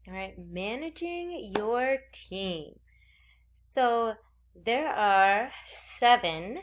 All right, managing your team. So there are 7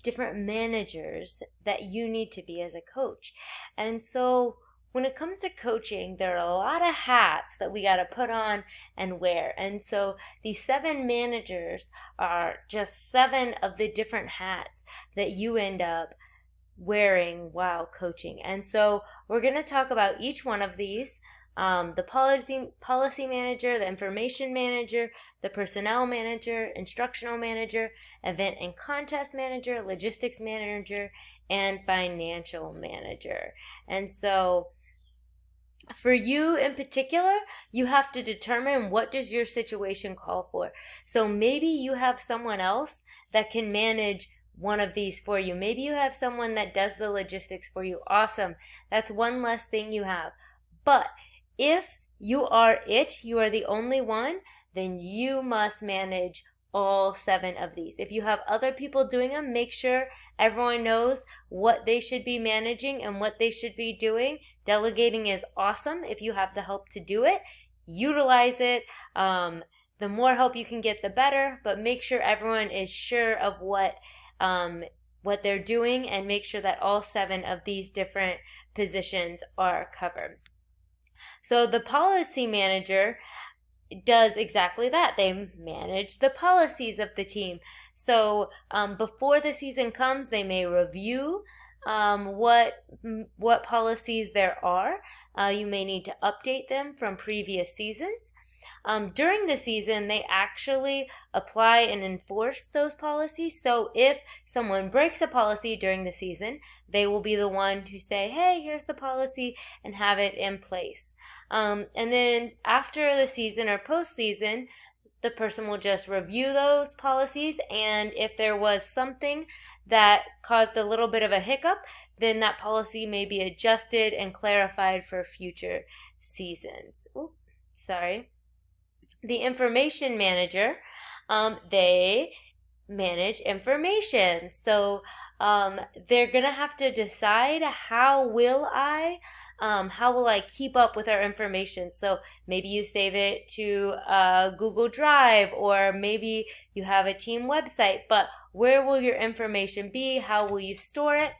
different managers that you need to be as a coach. And so when it comes to coaching, there are a lot of hats that we got to put on and wear. And so these 7 managers are just 7 of the different hats that you end up wearing while coaching. And so we're going to talk about each one of these. The policy manager, the information manager, the personnel manager, instructional manager, event and contest manager, logistics manager, and financial manager. And so for you in particular, you have to determine what does your situation call for. So maybe you have someone else that can manage one of these for you. Maybe you have someone that does the logistics for you. Awesome. That's one less thing you have. But if you are the only one, then you must manage all 7 of these. If you have other people doing them, make sure everyone knows what they should be managing and what they should be doing. Delegating is awesome if you have the help to do it. Utilize it. The more help you can get, the better, but make sure everyone is sure of what they're doing, and make sure that all 7 of these different positions are covered. So the policy manager does exactly that. They manage the policies of the team. So before the season comes, they may review what policies there are. You may need to update them from previous seasons. During the season, they actually apply and enforce those policies. So if someone breaks a policy during the season, they will be the one who say, hey, here's the policy, and have it in place. And then after the season or postseason, the person will just review those policies, and if there was something that caused a little bit of a hiccup, then that policy may be adjusted and clarified for future seasons. Ooh, sorry. The information manager, they manage information. So they're gonna have to decide how will I keep up with our information. So maybe you save it to Google Drive, or maybe you have a team website, but where will your information be? How will you store it?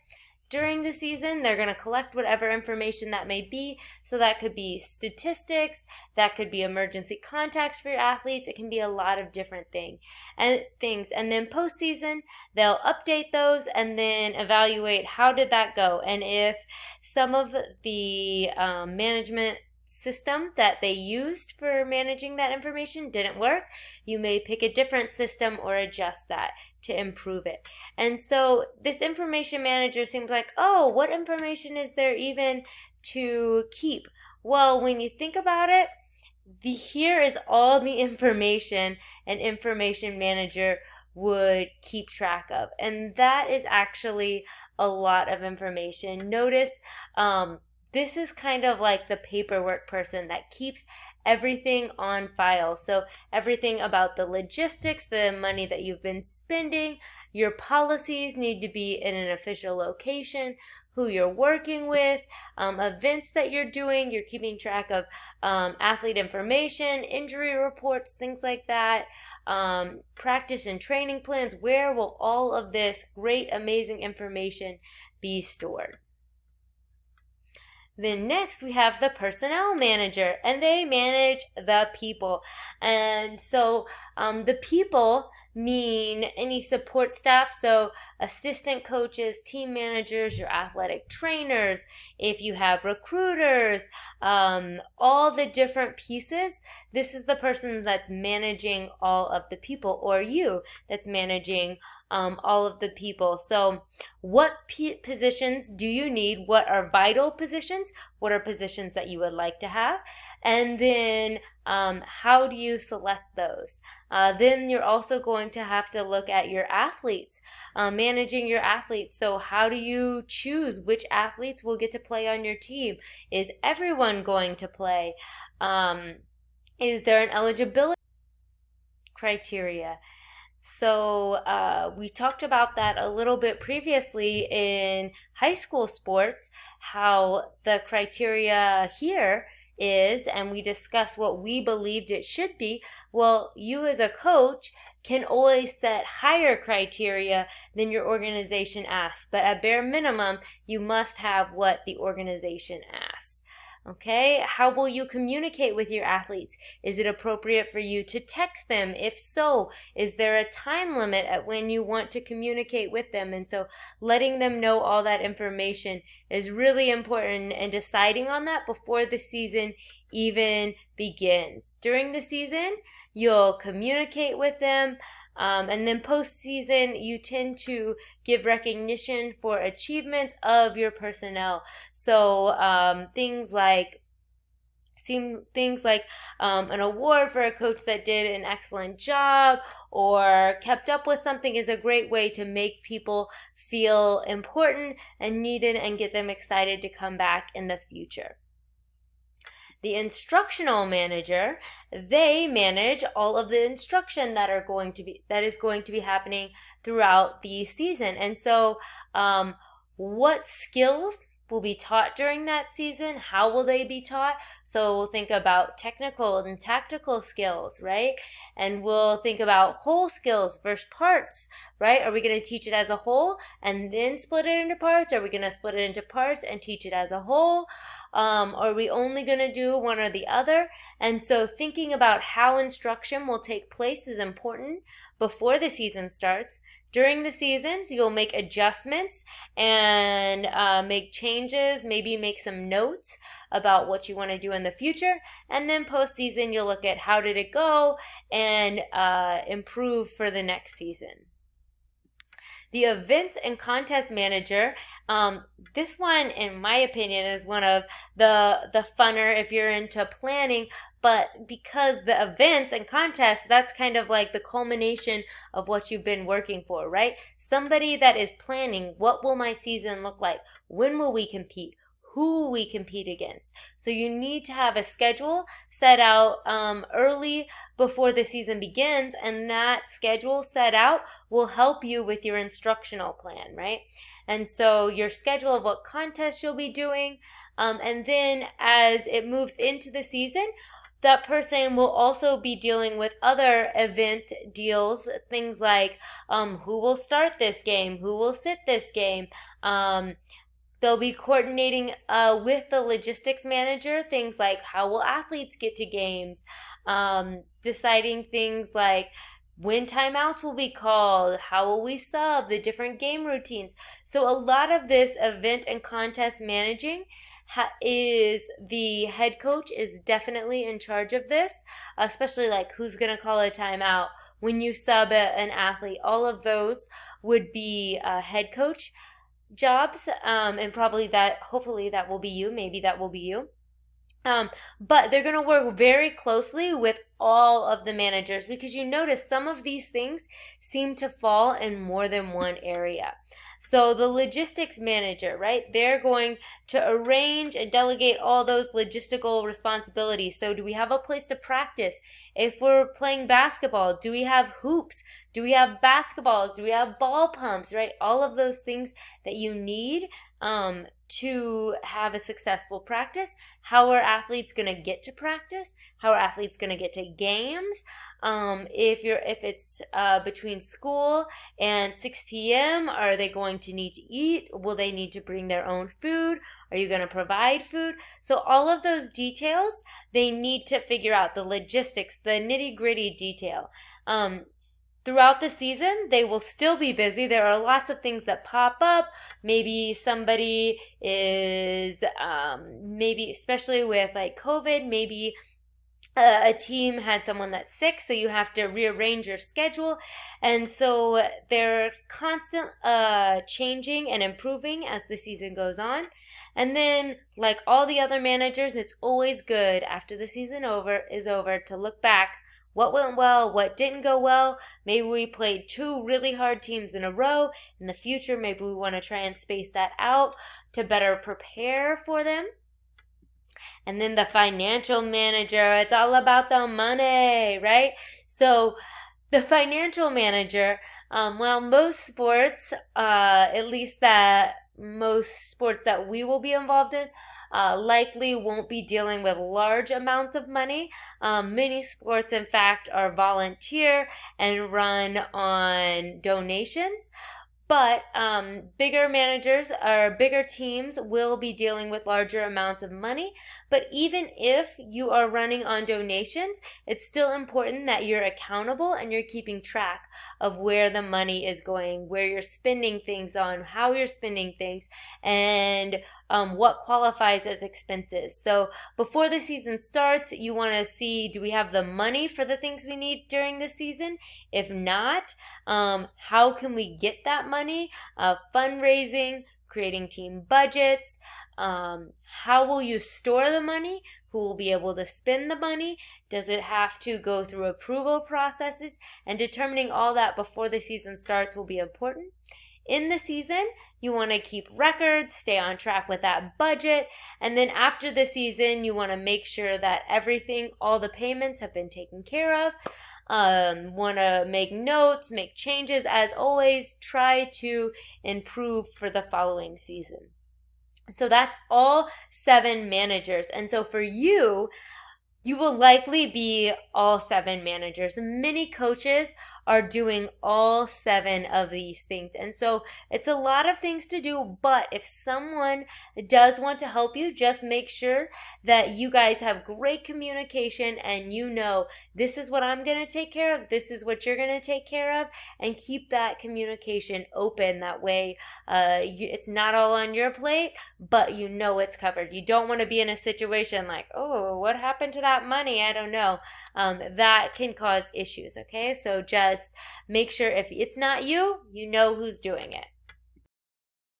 During the season, they're going to collect whatever information that may be. So that could be statistics, that could be emergency contacts for your athletes. It can be a lot of different things. And then postseason, they'll update those and then evaluate how did that go. And if some of the management system that they used for managing that information didn't work, you may pick a different system or adjust that to improve it. And so this information manager seems like, oh, what information is there even to keep? Well, when you think about it, here is all the information an information manager would keep track of. And that is actually a lot of information. Notice this is kind of like the paperwork person that keeps everything on file. So everything about the logistics, the money that you've been spending, your policies need to be in an official location, who you're working with, events that you're doing, you're keeping track of athlete information, injury reports, things like that, practice and training plans. Where will all of this great, amazing information be stored? Then next we have the personnel manager, and they manage the people. And so the people mean any support staff, so assistant coaches, team managers, your athletic trainers, if you have recruiters, all the different pieces. This is the person that's managing all of the people, or you that's managing all of the people. So what positions do you need? What are vital positions? What are positions that you would like to have? And then how do you select those? Then you're also going to have to look at your athletes, managing your athletes. So how do you choose which athletes will get to play on your team? Is everyone going to play? Is there an eligibility criteria? So we talked about that a little bit previously in high school sports, how the criteria here is, and we discuss what we believed it should be, well, you as a coach can always set higher criteria than your organization asks. But at bare minimum, you must have what the organization asks. Okay, how will you communicate with your athletes? Is it appropriate for you to text them? If so, is there a time limit at when you want to communicate with them? And so letting them know all that information is really important, and deciding on that before the season even begins. During the season, you'll communicate with them. And then postseason, you tend to give recognition for achievements of your personnel. So things like an award for a coach that did an excellent job or kept up with something is a great way to make people feel important and needed and get them excited to come back in the future. The instructional manager, they manage all of the instruction that is going to be happening throughout the season. And so what skills will be taught during that season? How will they be taught? So we'll think about technical and tactical skills, right? And we'll think about whole skills versus parts, right? Are we going to teach it as a whole and then split it into parts? Are we going to split it into parts and teach it as a whole? Are we only going to do one or the other? And so thinking about how instruction will take place is important before the season starts. During the seasons, you'll make adjustments and make changes, maybe make some notes about what you want to do in the future. And then postseason, you'll look at how did it go and improve for the next season. The events and contest manager, this one, in my opinion, is one of the funner if you're into planning, but because the events and contests, that's kind of like the culmination of what you've been working for, right? Somebody that is planning, what will my season look like? When will we compete? Who will we compete against? So you need to have a schedule set out early before the season begins, and that schedule set out will help you with your instructional plan, right? And so your schedule of what contests you'll be doing, and then as it moves into the season, that person will also be dealing with other event deals, things like who will start this game, who will sit this game. They'll be coordinating with the logistics manager, things like how will athletes get to games, deciding things like when timeouts will be called, how will we sub, the different game routines. So a lot of this event and contest managing is the head coach is definitely in charge of this, especially like who's going to call a timeout, when you sub an athlete. All of those would be head coach jobs, and hopefully that will be you, maybe that will be you. But they're going to work very closely with all of the managers, because you notice some of these things seem to fall in more than one area. So the logistics manager, right? They're going to arrange and delegate all those logistical responsibilities. So do we have a place to practice? If we're playing basketball, do we have hoops? Do we have basketballs? Do we have ball pumps, right? All of those things that you need to have a successful practice. How are athletes going to get to practice? How are athletes going to get to games? If it's between school and 6 p.m., are they going to need to eat? Will they need to bring their own food? Are you going to provide food? So all of those details, they need to figure out the logistics, the nitty-gritty detail. Throughout the season, they will still be busy. There are lots of things that pop up. Maybe somebody is, maybe especially with like COVID, maybe a team had someone that's sick, so you have to rearrange your schedule. And so they're constant changing and improving as the season goes on. And then, like all the other managers, it's always good after the season is over to look back. What went well? What didn't go well? Maybe we played 2 really hard teams in a row. In the future, maybe we want to try and space that out to better prepare for them. And then the financial manager, it's all about the money, right? So the financial manager, most sports, at least that most sports that we will be involved in, likely won't be dealing with large amounts of money. Many sports, in fact, are volunteer and run on donations. But bigger managers or bigger teams will be dealing with larger amounts of money. But even if you are running on donations, it's still important that you're accountable and you're keeping track of where the money is going, where you're spending things on, how you're spending things, and what qualifies as expenses. So before the season starts, you want to see, do we have the money for the things we need during the season? If not, how can we get that money? Fundraising, creating team budgets. How will you store the money? Who will be able to spend the money? Does it have to go through approval processes? And determining all that before the season starts will be important. In the season, you want to keep records, stay on track with that budget, and then after the season, you want to make sure that everything, all the payments have been taken care of. Want to make notes, make changes. As always, try to improve for the following season. So that's all 7 managers. And so for you, you will likely be all 7 managers. Many coaches are doing all 7 of these things. And so it's a lot of things to do, but if someone does want to help you, just make sure that you guys have great communication and you know this is what I'm going to take care of, this is what you're going to take care of, and keep that communication open. That way it's not all on your plate, but you know it's covered. You don't want to be in a situation like, oh, what happened to that money? I don't know. That can cause issues, okay? So just make sure if it's not you, you know who's doing it.